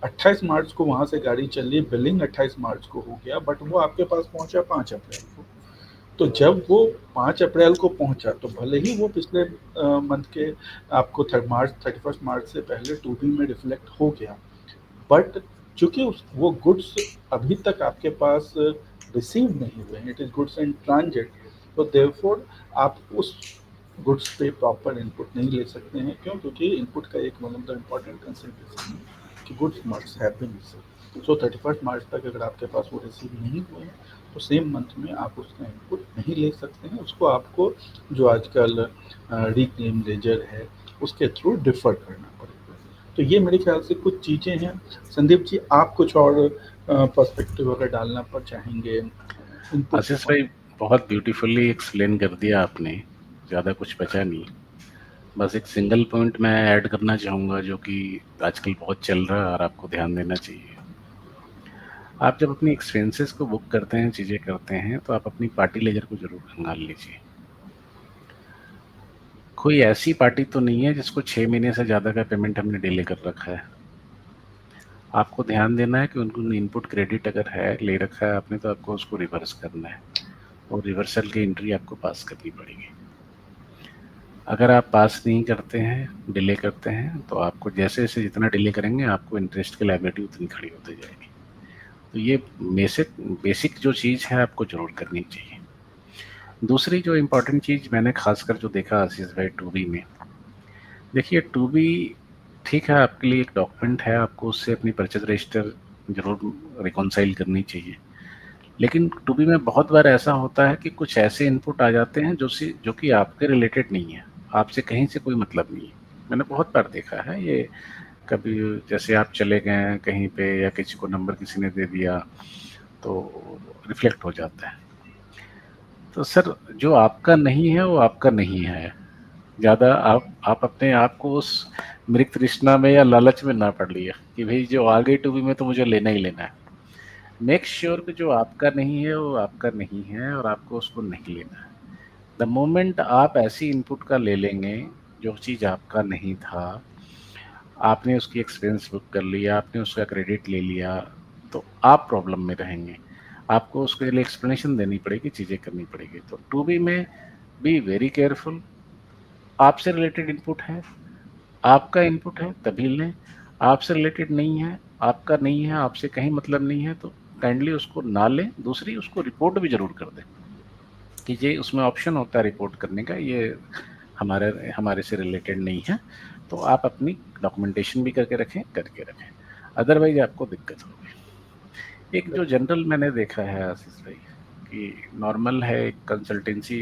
28 मार्च को वहाँ से गाड़ी चली, बिलिंग 28 मार्च को हो गया बट वो आपके पास पहुँचा 5 अप्रैल को। तो जब वो 5 अप्रैल को पहुँचा तो भले ही वो पिछले मंथ के आपको 31 मार्च से पहले टू बी में रिफ्लेक्ट हो गया, बट चूंकि वो गुड्स अभी तक आपके पास रिसीव नहीं हुए हैं, it is goods in transit, तो देयरफॉर आप उस गुड्स पे प्रॉपर इनपुट नहीं ले सकते हैं। क्यों? क्योंकि इनपुट का एक one of the important consideration है कि goods must have been received. So 31 March तक अगर आपके पास वो रिसीव नहीं हुए हैं, तो सेम मंथ में आप उसका इनपुट नहीं ले सकते हैं, उसको आपको जो आजकल रिक्लेम लेजर है, उसके थ्रू डिफ़र करना पड़ेगा। तो ये मेरे ख्याल से कुछ चीज़ें हैं। संदीप जी, आप कुछ और पर्सपेक्टिव अगर डालना पर चाहेंगे इनपुट के आशीष पॉइंट। भाई, बहुत ब्यूटीफुली एक्सप्लेन कर दिया आपने, ज़्यादा कुछ बचा नहीं। बस एक सिंगल पॉइंट मैं ऐड करना चाहूँगा जो कि आजकल बहुत चल रहा है और आपको ध्यान देना चाहिए। आप जब अपनी एक्सपेंसेस को बुक करते हैं, चीज़ें करते हैं, तो आप अपनी पार्टी लेजर को ज़रूर खंगाल लीजिए। कोई ऐसी पार्टी तो नहीं है जिसको 6 महीने से ज़्यादा का पेमेंट हमने डिले कर रखा है। आपको ध्यान देना है कि उनको इनपुट क्रेडिट अगर है, ले रखा है आपने, तो आपको उसको रिवर्स करना है और रिवर्सल की एंट्री आपको पास करनी पड़ेगी। अगर आप पास नहीं करते हैं, डिले करते हैं, तो आपको जैसे-जैसे जितना डिले करेंगे, आपको इंटरेस्ट की लायबिलिटी उतनी खड़ी होती जाएगी। तो ये बेसिक बेसिक जो चीज़ है आपको ज़रूर करनी चाहिए। दूसरी जो इम्पोर्टेंट चीज़ मैंने खासकर जो देखा आशीष भाई, टू बी में, देखिए टू बी ठीक है, आपके लिए एक डॉक्यूमेंट है, आपको उससे अपनी परचेज रजिस्टर ज़रूर रिकॉन्साइल करनी चाहिए। लेकिन टू बी में बहुत बार ऐसा होता है कि कुछ ऐसे इनपुट आ जाते हैं जो कि आपके रिलेटेड नहीं है, आपसे कहीं से कोई मतलब नहीं है। मैंने बहुत बार देखा है ये। कभी जैसे आप चले गए हैं कहीं पे या किसी को नंबर किसी ने दे दिया, तो रिफ्लेक्ट हो जाता है। तो सर, जो आपका नहीं है वो आपका नहीं है। ज़्यादा आप अपने आप को उस मृग तृष्णा में या लालच में ना पड़ लिया कि भाई जो आ गई टू बी में तो मुझे लेना ही लेना है। मेक श्योर कि जो आपका नहीं है वो आपका नहीं है और आपको उसको नहीं लेना है। द मोमेंट आप ऐसी इनपुट का ले लेंगे जो चीज़ आपका नहीं था, आपने उसकी एक्सपेंस बुक कर लिया, आपने उसका क्रेडिट ले लिया, तो आप प्रॉब्लम में रहेंगे। आपको उसके लिए एक्सप्लेनेशन देनी पड़ेगी, चीज़ें करनी पड़ेगी। तो टू बी में बी वेरी केयरफुल। आपसे रिलेटेड इनपुट है, आपका इनपुट है तभी लें। आपसे रिलेटेड नहीं है, आपका नहीं है, आपसे कहीं मतलब नहीं है, तो काइंडली उसको ना लें। दूसरी, उसको रिपोर्ट भी ज़रूर कर दें कि ये उसमें ऑप्शन होता है रिपोर्ट करने का, ये हमारे हमारे से रिलेटेड नहीं है। तो आप अपनी डॉक्यूमेंटेशन भी करके रखें, अदरवाइज आपको दिक्कत होगी। एक जो जनरल मैंने देखा है आशीष भाई, कि नॉर्मल है, एक कंसल्टेंसी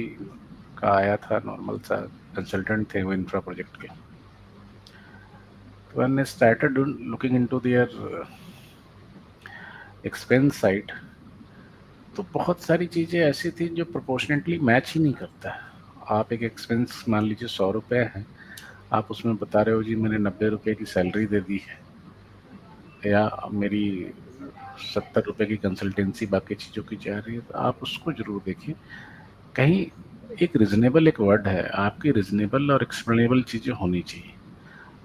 का आया था, नॉर्मल सा कंसल्टेंट थे वो इंफ्रा प्रोजेक्ट के। When I started looking into their expense side, तो बहुत सारी चीज़ें ऐसी थी जो प्रोपोर्शनेटली मैच ही नहीं करता है। आप एक एक्सपेंस मान लीजिए 100 रुपये है, आप उसमें बता रहे हो जी मैंने 90 रुपये की सैलरी दे दी है, या मेरी 70 रुपये की कंसल्टेंसी बाकी चीज़ों की जा रही है, तो आप उसको ज़रूर देखिए। कहीं एक रिजनेबल एक वर्ड है, आपकी रिजनेबल और एक्सप्लेनेबल चीज़ें होनी चाहिए।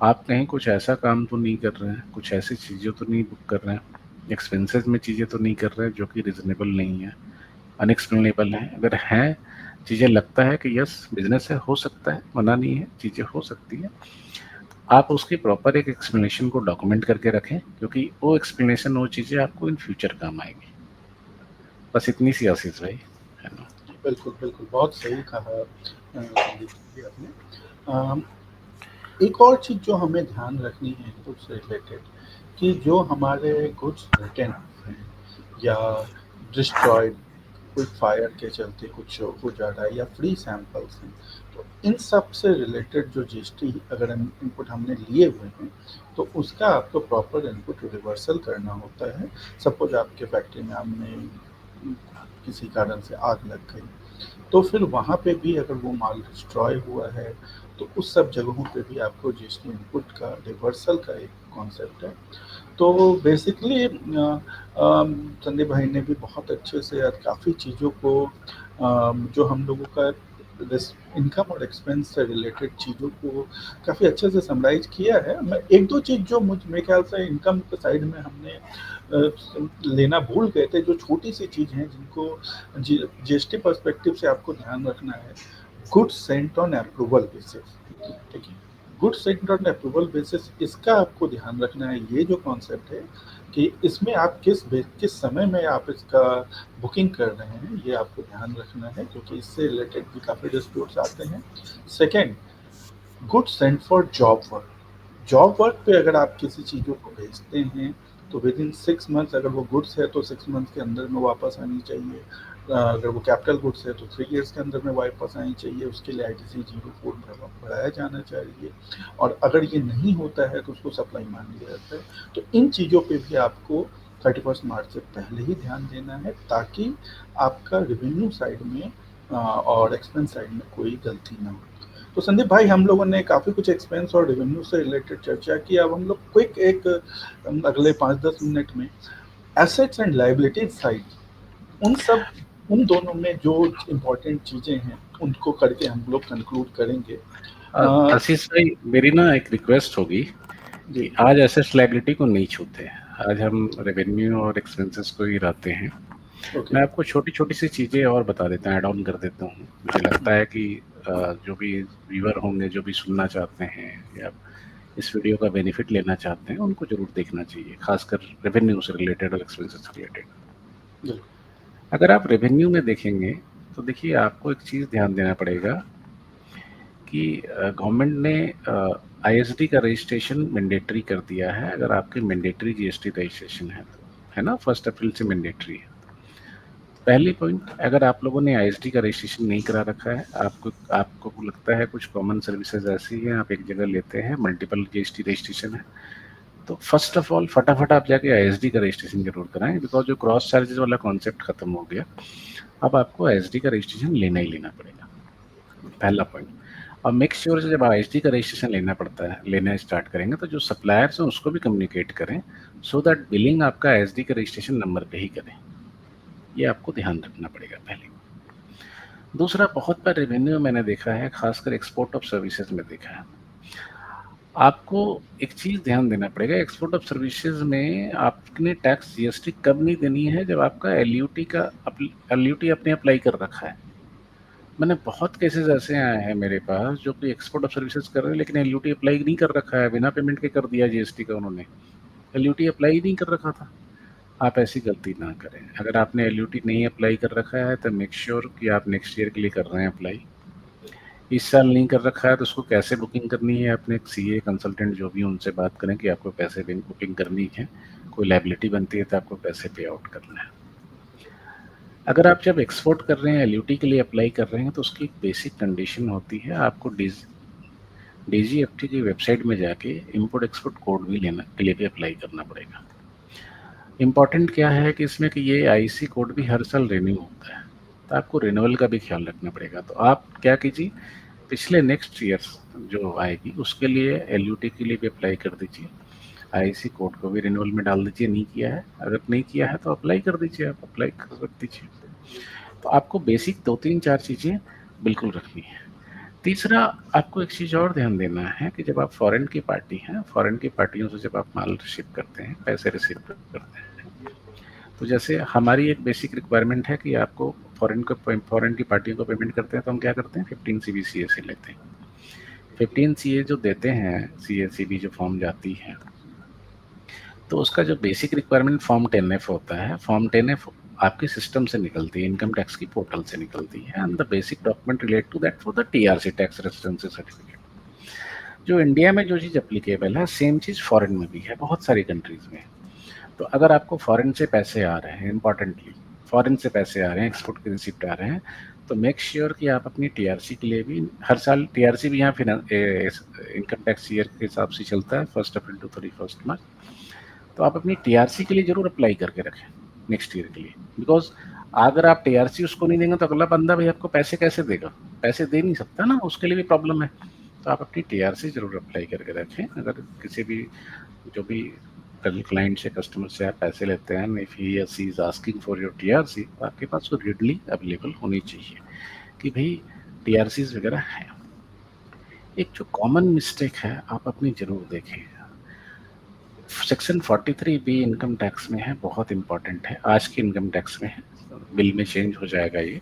आप कहीं कुछ ऐसा काम तो नहीं कर रहे हैं, कुछ ऐसी चीज़ें तो नहीं बुक कर रहे हैं, एक्सपेंसेस में चीज़ें तो नहीं कर रहे हैं जो कि रीज़नेबल नहीं है, अनएक्सप्लेनेबल है। अगर हैं चीज़ें, लगता है कि यस बिजनेस है, हो सकता है, मना नहीं है, चीज़ें हो सकती है, आप उसकी प्रॉपर एक एक्सप्लेनेशन को डॉक्यूमेंट करके रखें, क्योंकि वो एक्सप्लेनेशन, वो चीज़ें आपको इन फ्यूचर काम आएगी। बस इतनी सी आशीष भाई, है ना। बिल्कुल, बिल्कुल, बहुत सही कहा संदीप जी आपने। अ, एक और चीज़ जो हमें ध्यान रखनी है इनपुट से रिलेटेड, कि जो हमारे गुड्स रिटर्न हैं या डिस्ट्रॉयड, कोई फायर के चलते कुछ हो जा रहा है या फ्री सैंपल्स हैं, तो इन सब से रिलेटेड जो जीएसटी अगर हम इनपुट हमने लिए हुए हैं, तो उसका आपको प्रॉपर इनपुट रिवर्सल करना होता है। सपोज आपके फैक्ट्री में आपने किसी कारण से आग लग गई, तो फिर वहाँ पे भी अगर वो माल डिस्ट्रॉय हुआ है, तो उस सब जगहों पे भी आपको जीएसटी इनपुट का रिवर्सल का एक कॉन्सेप्ट है। तो बेसिकली संदीप भाई ने भी बहुत अच्छे से यार काफ़ी चीज़ों को जो हम लोगों का इनकम और एक्सपेंस से रिलेटेड चीज़ों को काफ़ी अच्छे से समराइज किया है। मैं एक दो चीज़ जो मेरे ख्याल से इनकम के साइड में हमने लेना भूल गए थे, जो छोटी सी चीज़ हैं जिनको जीएसटी पर्सपेक्टिव से आपको ध्यान रखना है। Goods Saint on approval basis, ठीक है। Goods Saint on approval basis, इसका आपको ध्यान रखना है। ये जो कॉन्सेप्ट है कि इसमें आप किस समय में आप इसका बुकिंग कर रहे हैं, ये आपको ध्यान रखना है, क्योंकि इससे रिलेटेड भी काफ़ी डिस्प्यूट्स आते हैं। Second, goods sent for job work, job work पे अगर आप किसी चीज़ों को भेजते हैं, तो विदिन 6 मंथ्स अगर वो गुड्स है तो 6 मंथ्स के अंदर में वापस आनी चाहिए। अगर वो कैपिटल गुड्स है तो 3 ईयर्स के अंदर में वापस आनी चाहिए, उसके लिए आईटीसी 04 बढ़ाया जाना चाहिए। और अगर ये नहीं होता है तो उसको सप्लाई मान लिया जाता है। तो इन चीज़ों पे भी आपको 31 मार्च से पहले ही ध्यान देना है, ताकि आपका रेवेन्यू साइड में और एक्सपेंस साइड में कोई गलती ना हो। तो संदीप भाई, हम लोगों ने काफ़ी कुछ एक्सपेंस और रेवेन्यू से रिलेटेड चर्चा की। अब हम लोग क्विक एक अगले 5-10 मिनट में एसेट्स एंड लायबिलिटीज साइड, उन सब उन दोनों में जो इम्पोर्टेंट चीज़ें हैं उनको करके हम लोग कंक्लूड करेंगे। आशीष भाई, मेरी ना एक रिक्वेस्ट होगी जी। कि आज एसेट्स लायबिलिटी को नहीं छूते हैं, आज हम रेवेन्यू और एक्सपेंसेस को ही लाते हैं। ओके। मैं आपको छोटी छोटी सी चीज़ें और बता देता हूँ, ऐड ऑन कर देता हूँ। मुझे लगता है कि जो भी व्यूअर होंगे, जो भी सुनना चाहते हैं या इस वीडियो का बेनिफिट लेना चाहते हैं, उनको जरूर देखना चाहिए, खासकर रेवेन्यू से रिलेटेड और एक्सपेंसेस से रिलेटेड। जी। अगर आप रेवेन्यू में देखेंगे तो देखिए, आपको एक चीज़ ध्यान देना पड़ेगा कि गवर्नमेंट ने आईएसडी का रजिस्ट्रेशन मैंडेटरी कर दिया है। अगर आपके मैंडेटरी जीएसटी रजिस्ट्रेशन है तो, है ना, 1 अप्रैल से मैंडेटरी है। पहली पॉइंट, अगर आप लोगों ने आईएसडी का रजिस्ट्रेशन नहीं करा रखा है, आपको आपको लगता है कुछ कॉमन सर्विसेज ऐसी हैं, आप एक जगह लेते हैं, मल्टीपल जीएसटी रजिस्ट्रेशन है, तो फर्स्ट ऑफ ऑल फटाफट आप जाके आईएसडी का रजिस्ट्रेशन जरूर कराएं, बिकॉज जो क्रॉस चार्जेस वाला कॉन्सेप्ट खत्म हो गया। अब आपको आईएसडी का रजिस्ट्रेशन लेना ही लेना पड़ेगा, पहला पॉइंट। और मेक श्योर से जब आईएसडी का रजिस्ट्रेशन लेना पड़ता है, लेना स्टार्ट करेंगे, तो जो सप्लायर्स हैं उसको भी कम्युनिकेट करें, सो दैट बिलिंग आपका आईएसडी का रजिस्ट्रेशन नंबर पे ही करें। ये आपको ध्यान रखना पड़ेगा पहले। दूसरा, बहुत बार रेवेन्यू मैंने देखा है, खासकर एक्सपोर्ट ऑफ सर्विसेज में देखा है, आपको एक चीज ध्यान देना पड़ेगा, एक्सपोर्ट ऑफ सर्विसेज में आपने टैक्स जीएसटी कब नहीं देनी है, जब आपका एलयूटी आपने अप्लाई कर रखा है। मैंने बहुत केसेस ऐसे आए हैं मेरे पास, जो कि एक्सपोर्ट ऑफ सर्विसेज कर रहे हैं लेकिन एलयूटी अप्लाई नहीं कर रखा है, बिना पेमेंट के कर दिया जीएसटी का उन्होंने, एलयूटी अप्लाई नहीं कर रखा था। आप ऐसी गलती ना करें। अगर आपने एलयूटी नहीं अप्लाई कर रखा है तो मेक श्योर कि आप नेक्स्ट ईयर के लिए कर रहे हैं अप्लाई। इस साल नहीं कर रखा है तो उसको कैसे बुकिंग करनी है, अपने एक सीए कंसल्टेंट जो भी, उनसे बात करें कि आपको कैसे बुकिंग करनी है, कोई लायबिलिटी बनती है तो आपको कैसे पे आउट करना है। अगर आप जब एक्सपोर्ट कर रहे हैं, एलयूटी के लिए अप्लाई कर रहे हैं, तो उसकी एक बेसिक कंडीशन होती है, आपको डीजीएफटी की वेबसाइट में जाके इम्पोर्ट एक्सपोर्ट कोड भी लेना के लिए भी अप्लाई करना पड़ेगा। इम्पॉर्टेंट क्या है कि इसमें कि ये आईसी कोड भी हर साल रिन्यू होता है, तो आपको रिन्यूअल का भी ख्याल रखना पड़ेगा। तो आप क्या कीजिए, पिछले नेक्स्ट ईयर जो आएगी उसके लिए एलयूटी के लिए भी अप्लाई कर दीजिए, आईसी कोड को भी रिन्यूअल में डाल दीजिए। नहीं किया है, अगर नहीं किया है तो अप्लाई कर दीजिए, आप अप्लाई कर दीजिए। तो आपको बेसिक 2-3-4 चीज़ें बिल्कुल रखनी है। तीसरा, आपको एक चीज़ और ध्यान देना है कि जब आप फॉरेन की पार्टी हैं, फॉरेन की पार्टियों से जब आप माल रिसीव करते हैं, पैसे रिसीव करते हैं, तो जैसे हमारी एक बेसिक रिक्वायरमेंट है कि आपको फॉरेन की पार्टियों को पेमेंट करते हैं तो हम क्या करते हैं, 15 सीबीसीए से लेते हैं। 15 सीए जो देते हैं, सीएसीबी जो फॉर्म जाती है, तो उसका जो बेसिक रिक्वायरमेंट फॉर्म 10F होता है, फॉर्म 10F आपके सिस्टम से निकलती है, इनकम टैक्स की पोर्टल से निकलती है, and the basic document relate to that for the TRC, tax residency certificate. जो इंडिया में जो चीज़ एप्लीकेबल है, सेम चीज़ फॉरेन में भी है, बहुत सारी कंट्रीज में। तो अगर आपको फॉरेन से पैसे आ रहे हैं, इंपॉर्टेंटली फॉरेन से पैसे आ रहे हैं, एक्सपोर्ट के रिसिप्ट आ रहे हैं, तो मेक श्योर कि आप अपनी टीआरसी के लिए भी, हर साल टीआरसी भी यहाँ इनकम टैक्स ईयर के हिसाब से चलता है, 1 अप्रैल टू 31 मार्च, तो आप अपनी टीआरसी के लिए जरूर अप्लाई करके रखें नेक्स्ट ईयर के लिए। बिकॉज अगर आप टीआरसी उसको नहीं देंगे तो अगला बंदा भाई आपको पैसे कैसे देगा, पैसे दे नहीं सकता ना, उसके लिए भी प्रॉब्लम है। तो आप अपनी टीआरसी जरूर अप्लाई करके रखें। अगर किसी भी जो भी क्लाइंट से, कस्टमर से आप पैसे लेते हैं, इफ ही या she is asking for your TRC, तो आपके पास वो रेडली अवेलेबल होनी चाहिए कि भाई टीआरसी वगैरह है। एक जो कॉमन मिस्टेक है, आप अपनी जरूर देखें, सेक्शन 43B इनकम टैक्स में है, बहुत इंपॉर्टेंट है, आज की इनकम टैक्स में है, बिल में चेंज हो जाएगा ये।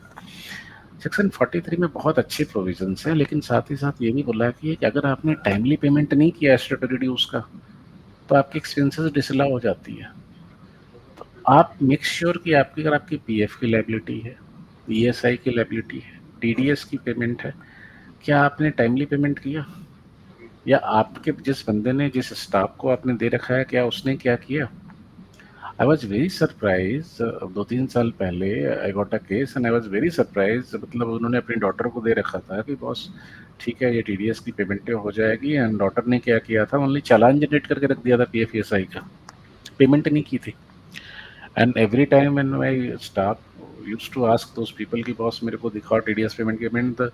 सेक्शन 43 में बहुत अच्छे प्रोविजंस हैं, लेकिन साथ ही साथ ये भी बोला है कि अगर आपने टाइमली पेमेंट नहीं किया स्टेट्यूटरी ड्यूज का, तो आपकी एक्सपेंसेस डिसअलाउ हो जाती है। तो आप मेक श्योर कि आपकी, अगर आपकी पीएफ की लायबिलिटी है, ईएसआई की लायबिलिटी है, टीडीएस की पेमेंट है, क्या आपने टाइमली पेमेंट किया? या आपके जिस बंदे ने, जिस स्टाफ को आपने दे रखा है, क्या उसने क्या किया? आई वॉज वेरी सरप्राइज, 2-3 साल पहले I got a case and I was very surprise. मतलब उन्होंने अपनी डॉटर को दे रखा था कि बॉस ठीक है, ये टीडीएस की पेमेंट हो जाएगी, एंड डॉटर ने क्या किया था, ओनली चालान जनरेट करके रख दिया था पीएफईएसआई का, पेमेंट नहीं की थी। And every time when my staff used to ask those people कि बॉस मेरे को दिखाओ टीडीएस पेमेंट,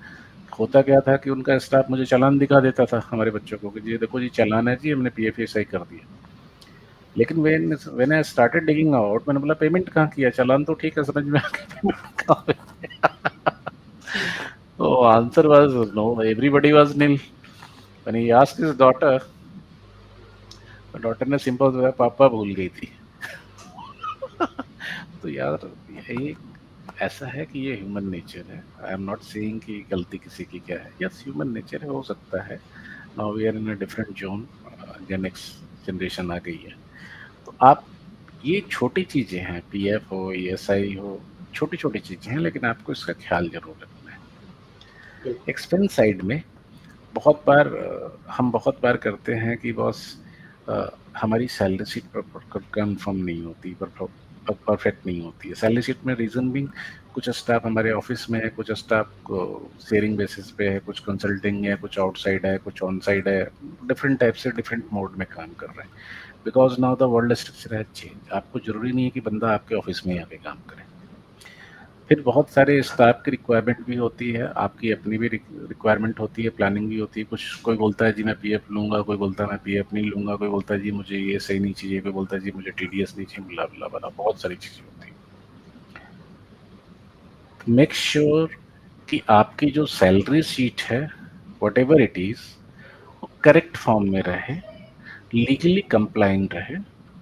होता क्या था कि उनका स्टाफ मुझे चालान दिखा देता था हमारे बच्चों को कि जी देखो जी चालान है जी, हमने पीएफईएसआई कर दिया। लेकिन when I started digging out, मैंने बोला पेमेंट कहाँ किया, चालान तो ठीक है, समझ में आ गया, पेमेंट कहाँ पे? तो answer was no, everybody was nil. When he asked his daughter, daughter ने सिंपल बताया पापा भूल गई थी। तो यार ये ऐसा है कि ये ह्यूमन नेचर है। आई एम नॉट सेइंग कि गलती किसी की क्या है, यस ह्यूमन नेचर है, हो सकता है। Now we are in a different zone, Gen X generation आ गई है। तो आप, ये छोटी चीजें हैं, पीएफ हो, ईएसआई हो, छोटी छोटी चीजें हैं, लेकिन आपको इसका ख्याल जरूर रखना है। बिल्कुल। एक्सपेंस साइड में बहुत बार हम बहुत बार करते हैं कि बॉस हमारी सैलरी शीट पर कंफर्म नहीं होती, परफेक्ट नहीं होती है सैलरी शीट में। रीजन भी, कुछ स्टाफ हमारे ऑफिस में है, कुछ स्टाफ को शेयरिंग बेसिस पे है, कुछ कंसल्टिंग है, कुछ आउटसाइड है, कुछ ऑन साइड है, डिफरेंट टाइप से डिफरेंट मोड में काम कर रहे हैं। Because now the world structure है चेंज, आपको जरूरी नहीं है कि बंदा आपके ऑफिस में ही आके काम करे। फिर बहुत सारे स्टाफ की रिक्वायरमेंट भी होती है, आपकी अपनी भी रिक्वायरमेंट होती है, प्लानिंग भी होती है। कुछ कोई बोलता है जी मैं पीएफ लूंगा, कोई बोलता है मैं पीएफ नहीं लूंगा, कोई बोलता है जी मुझे ये सही नहीं चाहिए, कोई बोलता है जी मुझे टीडीएस नहीं चाहिए, बुला बुला बुला, बहुत सारी चीजें होती है। मेक श्योर कि आपकी जो सैलरी शीट है, वट एवर इट इज, वो करेक्ट फॉर्म में रहे, लीगली कंप्लाइंट रहे।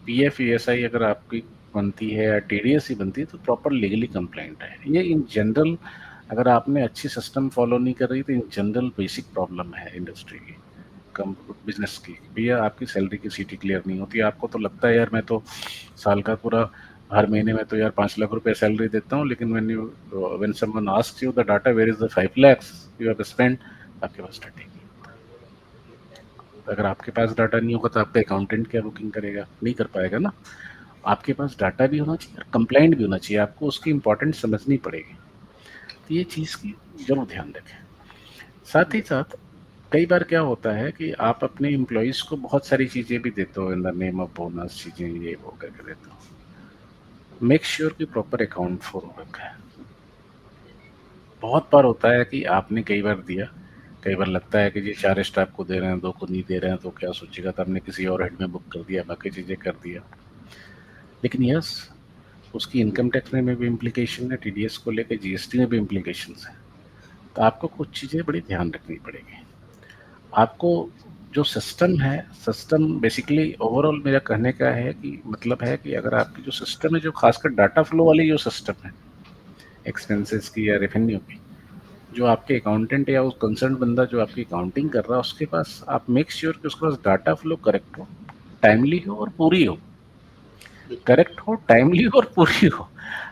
पीएफ ईएसआई अगर आपकी बनती है या टीडीएस ही बनती है तो प्रॉपर लीगली कंप्लाइंट रहे। ये इन जनरल, अगर आपने अच्छी सिस्टम फॉलो नहीं कर रही तो इन जनरल बेसिक प्रॉब्लम है इंडस्ट्री की, कम बिजनेस की। भैया आपकी सैलरी की सीटी क्लियर नहीं होती, आपको तो लगता है यार मैं तो साल का पूरा, हर महीने में तो यार 5 लाख रुपए सैलरी देता हूँ, लेकिन when someone asks you the data where is the 5 lakhs you have spent, आपके पास डाटा नहीं। अगर आपके पास डाटा नहीं होगा तो आपका अकाउंटेंट क्या बुकिंग करेगा, नहीं कर पाएगा ना। आपके पास डाटा भी होना चाहिए और कंप्लाइंट भी होना चाहिए, आपको उसकी इंपॉर्टेंस समझनी पड़ेगी। तो ये चीज़ की जरूर ध्यान रखें। साथ ही साथ कई बार क्या होता है कि आप अपने एम्प्लॉयज़ को बहुत सारी चीज़ें भी देते हो, in the name of bonus, चीज़ें ये वो करके देते हो। मेक श्योर कि प्रॉपर अकाउंट फॉलो रखा है। बहुत बार होता है कि आपने कई बार दिया, कई बार लगता है कि जी 4 स्टाफ को दे रहे हैं, 2 को नहीं दे रहे हैं, तो क्या सोचेगा, तो हमने किसी और हेड में बुक कर दिया, बाकी चीज़ें कर दिया। लेकिन यस, उसकी इनकम टैक्स में भी इम्प्लीकेशन है, टीडीएस को लेकर जीएसटी में भी इम्प्लीकेशंस है। तो आपको कुछ चीज़ें बड़ी ध्यान रखनी पड़ेगी। आपको जो सिस्टम है, सिस्टम बेसिकली ओवरऑल मेरा कहने का है कि मतलब है कि अगर आपकी जो सिस्टम है, जो खासकर डाटा फ्लो वाली जो सिस्टम है, एक्सपेंसेस की या रेवेन्यू की, जो आपके अकाउंटेंट या उस कंसर्न बंदा जो आपकी अकाउंटिंग कर रहा है उसके पास, आप मेक श्योर कि उसके पास डाटा फ्लो करेक्ट हो, टाइमली हो और पूरी हो। बिल्कुल। करेक्ट हो, टाइमली हो और पूरी हो।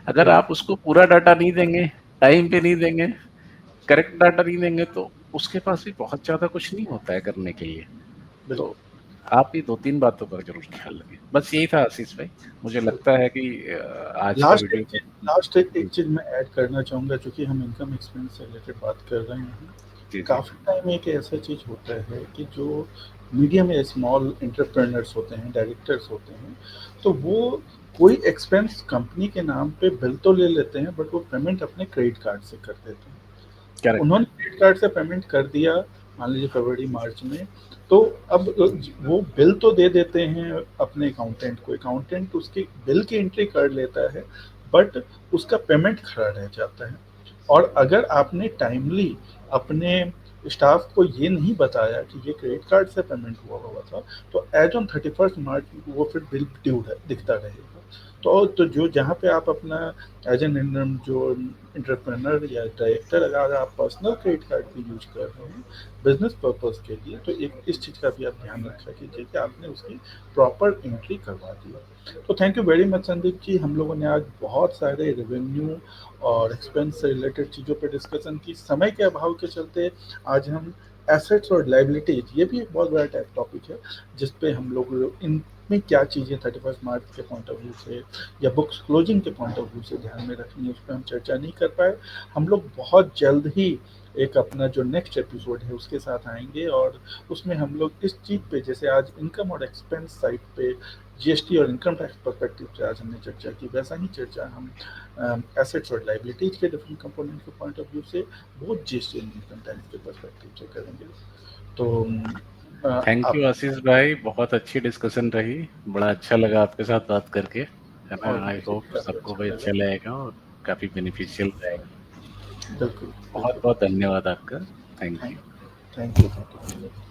अगर बिल्कुल। आप उसको पूरा डाटा नहीं देंगे, टाइम पे नहीं देंगे, करेक्ट डाटा नहीं देंगे, तो उसके पास भी बहुत ज़्यादा कुछ नहीं होता है करने के लिए। बिल्कुल। तो आप ये 2-3 बातों का ज़रूर ख्याल रखें। बस यही था आशीष भाई। मुझे लगता है कि आज का लास्ट एक वीडियो चीज़ लास्ट एक जी, एक चीज़ मैं ऐड करना चाहूँगा, चूँकि हम इनकम एक्सपेंस से रिलेटेड बात कर रहे हैं। जी, जी। काफ़ी टाइम एक ऐसा चीज़ होता है कि जो मीडियम या स्मॉल एंटरप्रेन्योर्स होते हैं, डायरेक्टर्स होते हैं, तो वो कोई एक्सपेंस कंपनी के नाम पे बिल तो ले लेते हैं, बट वो पेमेंट अपने क्रेडिट कार्ड से कर देते हैं। करेक्ट। उन्होंने क्रेडिट कार्ड से पेमेंट कर दिया, मान लीजिए फरवरी मार्च में, तो अब वो बिल तो दे देते हैं अपने अकाउंटेंट को, अकाउंटेंट उसकी बिल की एंट्री कर लेता है, बट उसका पेमेंट खड़ा रह जाता है। और अगर आपने टाइमली अपने स्टाफ को ये नहीं बताया कि ये क्रेडिट कार्ड से पेमेंट हुआ हुआ था, तो एज ऑन 31 मार्च वो फिर बिल ड्यू दिखता रहेगा। तो जो जहाँ पे आप अपना एज एन जो एंटरप्रेन्योर या डायरेक्टर, अगर आप पर्सनल क्रेडिट कार्ड भी यूज कर रहे हैं बिजनेस पर्पस के लिए, तो एक इस चीज़ का भी आप ध्यान रखा कीजिए कि आपने उसकी प्रॉपर एंट्री करवा दी। तो thank you very much Sandeep ji, हम लोगों ने आज बहुत सारे रेवेन्यू और एक्सपेंस से रिलेटेड चीज़ों पर डिस्कशन की। समय के अभाव के चलते आज हम एसेट्स और लायबिलिटीज, ये भी एक बहुत बड़ा टॉपिक है जिस पे हम लोग इनमें क्या चीज़ें 31 मार्च के पॉइंट ऑफ व्यू से या बुक्स क्लोजिंग के पॉइंट ऑफ व्यू से ध्यान में रखनी है, उस पर हम चर्चा नहीं कर पाए। हम लोग बहुत जल्द ही एक अपना जो नेक्स्ट एपिसोड है उसके साथ आएंगे, और उसमें हम लोग इस चीज़ पे, जैसे आज इनकम और एक्सपेंस साइड पे जीएसटी और इनकम टैक्स पर्सपेक्टिव से आज हमने चर्चा की, वैसा ही चर्चा हम एसेट्स और लायबिलिटीज के डिफरेंट कंपोनेंट के पॉइंट ऑफ व्यू से, बहुत जीएसटी एंड इनकम टैक्स के पर्सपेक्टिव से करेंगे। तो थैंक आप यू आशीष भाई, बहुत अच्छी डिस्कशन रही, बड़ा अच्छा लगा आपके साथ बात करके, है ना। और आई मुझे होप भी काफ़ी सबको अच्छा भी लगा। अच्छा लगेगा और काफी बेनिफिशियल रहेगा। बिल्कुल बहुत बिल्कुल। बहुत धन्यवाद आपका। Thank thank you. Thank you.